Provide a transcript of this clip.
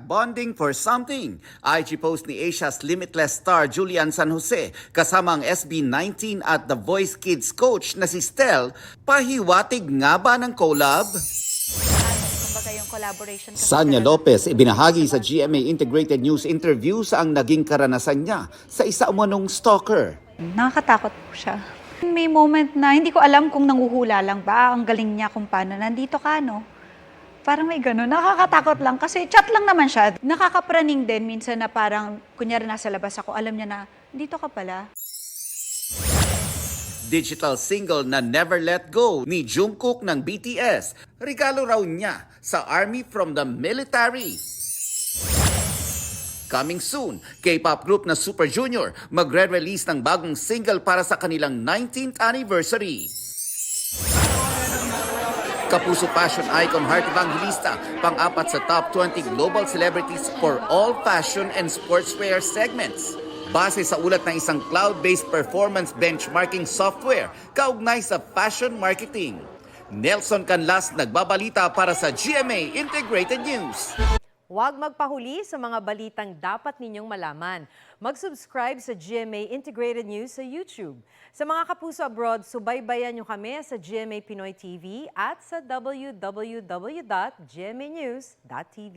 Bonding for something. IG post ni Asia's Limitless star Julian San Jose kasama ang SB19 at The Voice Kids coach na si Stel. Pahiwatig nga ba ng collab? Kumbaga yung collaboration. Sanya Lopez ibinahagi sa GMA Integrated News interview sa ang naging karanasan niya sa isa umanong stalker. Nakakatakot po siya. May moment na hindi ko alam kung nanguhula lang ba, ang galing niya kung paano nandito ka, no? Parang may gano'n. Nakakatakot lang kasi chat lang naman siya. Nakakapraning din minsan na parang, kunyari nasa labas ako, alam niya na, dito ka pala. Digital single na Never Let Go ni Jungkook ng BTS. Regalo raw niya sa Army from the Military. Coming soon, K-pop group na Super Junior magre-release ng bagong single para sa kanilang 19th anniversary. Kapuso fashion icon Heart Evangelista, pang-apat sa top 20 global celebrities for all fashion and sportswear segments. Base sa ulat ng isang cloud-based performance benchmarking software, kaugnay sa fashion marketing. Nelson Canlas nagbabalita para sa GMA Integrated News. Huwag magpahuli sa mga balitang dapat ninyong malaman. Mag-subscribe sa GMA Integrated News sa YouTube. Sa mga kapuso abroad, subaybayan nyo kami sa GMA Pinoy TV at sa www.gmanews.tv.